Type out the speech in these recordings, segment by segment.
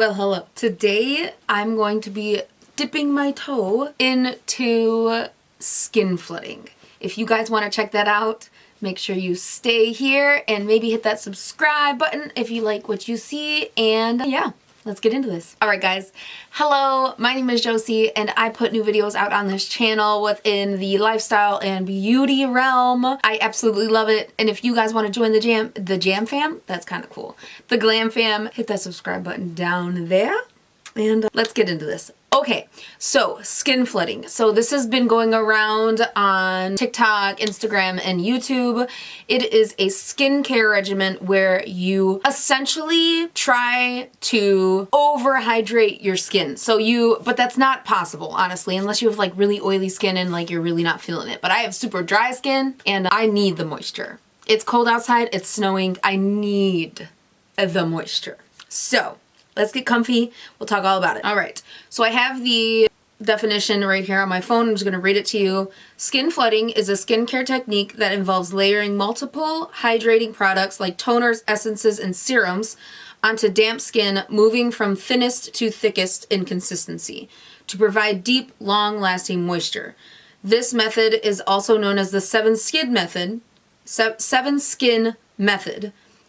Well, hello. Today I'm going to be dipping my toe into skin flooding. If you guys want to check that out, make sure you stay here and maybe hit that subscribe button if you like what you see. And yeah, let's get into this. All right, guys. Hello, my name is Josie, and I put new videos out on this channel within the lifestyle and beauty realm. I absolutely love it. And if you guys want to join the Jam Fam, that's kind of cool. The Glam Fam, hit that subscribe button down there. And let's get into this. Okay, so skin flooding. So this has been going around on TikTok, Instagram, and YouTube. It is a skincare regimen where you essentially try to overhydrate your skin. But that's not possible, honestly, unless you have like really oily skin and like you're really not feeling it. But I have super dry skin and I need the moisture. It's cold outside, it's snowing. I need the moisture. So let's get comfy. We'll talk all about it. All right. So I have the definition right here on my phone. I'm just going to read it to you. Skin flooding is a skincare technique that involves layering multiple hydrating products like toners, essences, and serums onto damp skin, moving from thinnest to thickest in consistency to provide deep, long-lasting moisture. This method is also known as the seven skin method.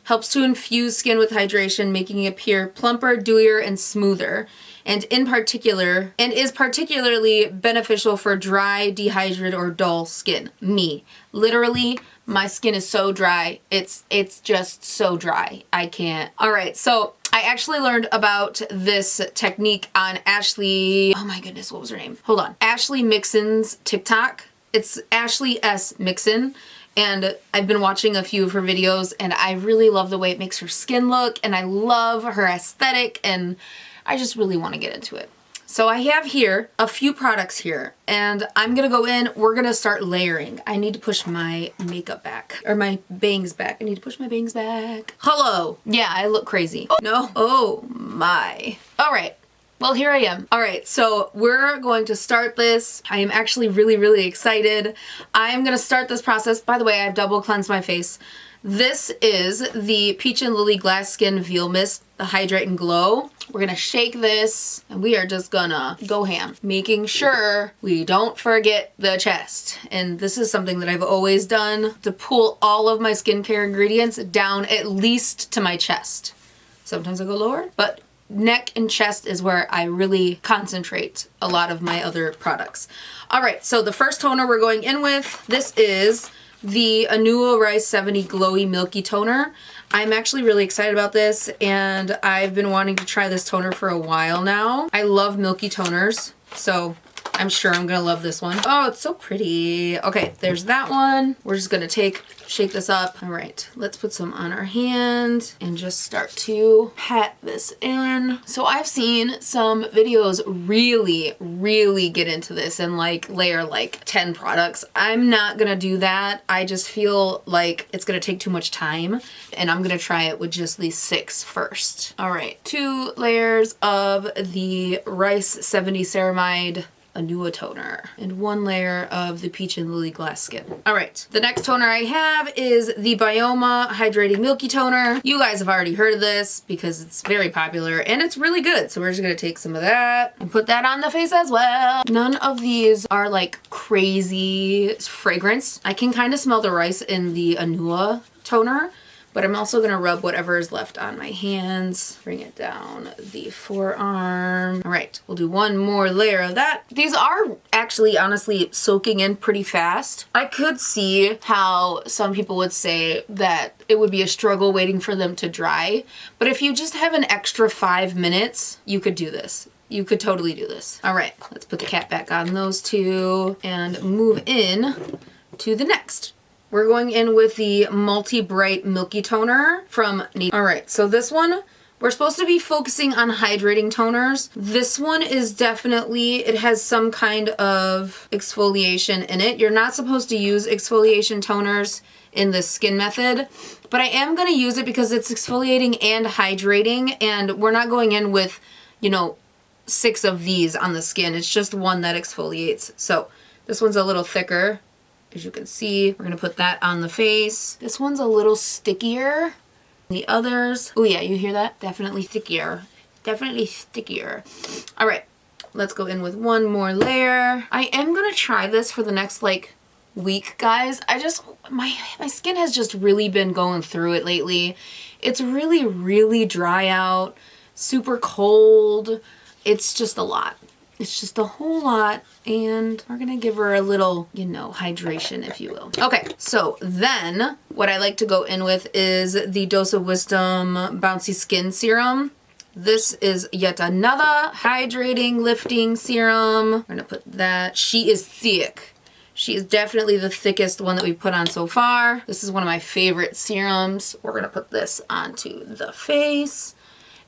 Helps to infuse skin with hydration, making it appear plumper, dewier, and smoother, and is particularly beneficial for dry, dehydrated, or dull skin. Me. Literally, my skin is so dry. It's just so dry. I can't. All right, so I actually learned about this technique on Ashley, oh my goodness, what was her name? Hold on. Ashley Mixon's TikTok. It's Ashley S. Mixon. And I've been watching a few of her videos and I really love the way it makes her skin look and I love her aesthetic and I just really want to get into it. So I have here a few products here and I'm going to go in, we're going to start layering. I need to push my makeup back, or my bangs back. I need to push my bangs back. Hello. Yeah, I look crazy. No? Oh my. All right. Well, here I am. All right, so we're going to start this. I am actually really, really excited. I'm gonna start this process. By the way, I've double cleansed my face. This is the Peach and Lily Glass Skin Veil Mist, the Hydrate and Glow. We're gonna shake this and we are just gonna go ham, making sure we don't forget the chest. And this is something that I've always done, to pull all of my skincare ingredients down at least to my chest. Sometimes I go lower, but neck and chest is where I really concentrate a lot of my other products. All right, so the first toner we're going in with, this is the Anua Rice 70 Glowy Milky Toner. I'm actually really excited about this and I've been wanting to try this toner for a while now. I love milky toners, so I'm sure I'm gonna love this one. Oh, it's so pretty. Okay, there's that one. We're just gonna shake this up. All right, let's put some on our hand and just start to pat this in. So I've seen some videos really get into this and like layer like 10 products. I'm not gonna do that. I just feel like it's gonna take too much time and I'm gonna try it with just these 6 first. All right, 2 layers of the Rice 70 Ceramide Anua toner and 1 layer of the Peach and Lily Glass Skin. All right, the next toner I have is the Bioma Hydrating Milky Toner. You guys have already heard of this because it's very popular and it's really good. So we're just gonna take some of that and put that on the face as well. None of these are like crazy fragrance. I can kind of smell the rice in the Anua toner, but I'm also gonna rub whatever is left on my hands. Bring it down the forearm. All right, we'll do 1 more layer of that. These are actually, honestly, soaking in pretty fast. I could see how some people would say that it would be a struggle waiting for them to dry, but if you just have an extra 5 minutes, you could do this. You could totally do this. All right, let's put the cap back on those 2 and move in to the next. We're going in with the Multi-Bright Milky Toner from Nature. All right, so this one, we're supposed to be focusing on hydrating toners. This one is definitely, it has some kind of exfoliation in it. You're not supposed to use exfoliation toners in the skin method, but I am gonna use it because it's exfoliating and hydrating, and we're not going in with, 6 of these on the skin. It's just 1 that exfoliates. So this one's a little thicker. As you can see, we're gonna put that on the face. This one's a little stickier than the others. Oh yeah, you hear that? Definitely stickier. definitely stickier. All right, let's go in with one more layer. I am gonna try this for the next like week, guys. My skin has just really been going through it lately. It's really dry out, super cold. It's just a lot. It's just a whole lot, and we're gonna give her a little, you know, hydration, if you will. Okay, so then what I like to go in with is the Dose of Wisdom Bouncy Skin Serum. This is yet another hydrating, lifting serum. We're gonna put that. She is thick. She is definitely the thickest one that we put on so far. This is one of my favorite serums. We're gonna put this onto the face.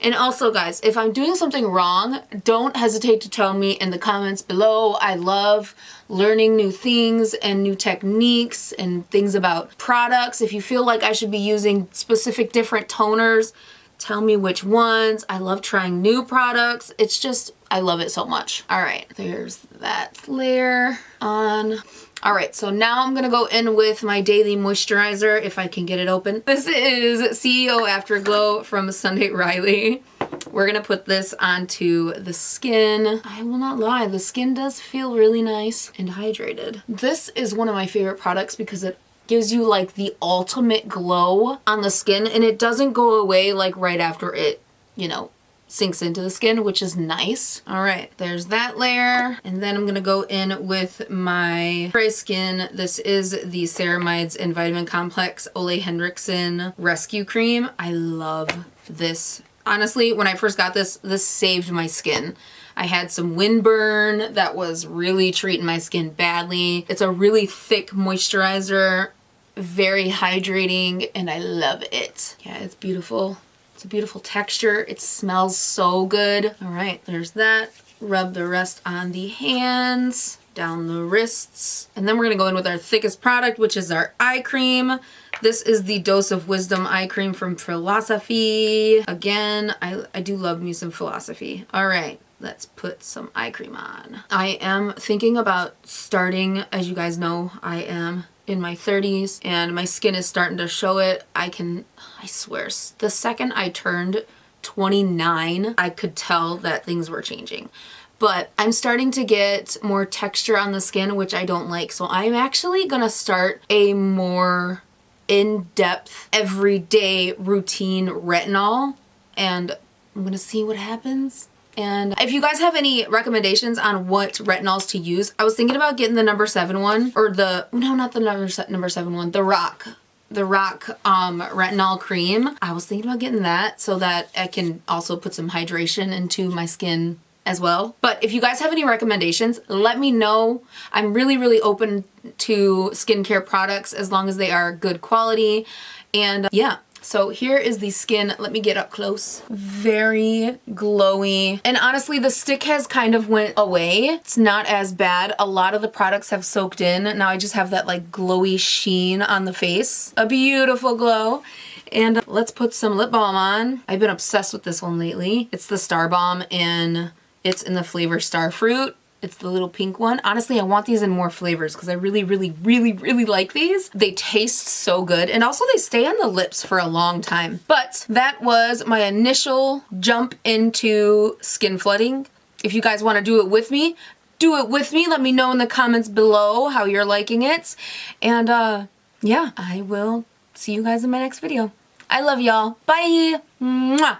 And also, guys, if I'm doing something wrong, don't hesitate to tell me in the comments below. I love learning new things and new techniques and things about products. If you feel like I should be using specific different toners, tell me which ones. I love trying new products. It's just, I love it so much. All right, there's that layer on. All right, so now I'm gonna go in with my daily moisturizer, if I can get it open. This is CEO Afterglow from Sunday Riley. We're gonna put this onto the skin. I will not lie, the skin does feel really nice and hydrated. This is one of my favorite products because it gives you like the ultimate glow on the skin, and it doesn't go away like right after it, you know, sinks into the skin, which is nice. All right, there's that layer. And then I'm gonna go in with my dry skin. This is the Ceramides and Vitamin Complex Ole Henriksen Rescue Cream. I love this. Honestly, when I first got this, this saved my skin. I had some windburn that was really treating my skin badly. It's a really thick moisturizer, very hydrating, and I love it. Yeah, it's beautiful. It's a beautiful texture. It smells so good. All right, there's that. Rub the rest on the hands, down the wrists. And then we're gonna go in with our thickest product, which is our eye cream. This is the Dose of Wisdom eye cream from Philosophy. Again, I do love me some Philosophy. All right, let's put some eye cream on. I am thinking about starting, as you guys know, I am in my 30s and my skin is starting to show it. I swear, the second I turned 29, I could tell that things were changing. But I'm starting to get more texture on the skin, which I don't like. So I'm actually gonna start a more in-depth, everyday routine retinol, and I'm gonna see what happens. And if you guys have any recommendations on what retinols to use, I was thinking about getting the number 7 one, or no, not the number 7 one, the Rock retinol cream. I was thinking about getting that so that I can also put some hydration into my skin as well. But if you guys have any recommendations, let me know. I'm really open to skincare products as long as they are good quality. And yeah. So here is the skin. Let me get up close. Very glowy. And honestly, the stick has kind of went away. It's not as bad. A lot of the products have soaked in. Now I just have that like glowy sheen on the face. A beautiful glow. And let's put some lip balm on. I've been obsessed with this one lately. It's the Star Balm, and it's in the flavor Starfruit. It's the little pink one. Honestly, I want these in more flavors because I really like these. They taste so good, and also they stay on the lips for a long time. But that was my initial jump into skin flooding. If you guys want to do it with me, do it with me. Let me know in the comments below how you're liking it. And yeah, I will see you guys in my next video. I love y'all. Bye. Mwah.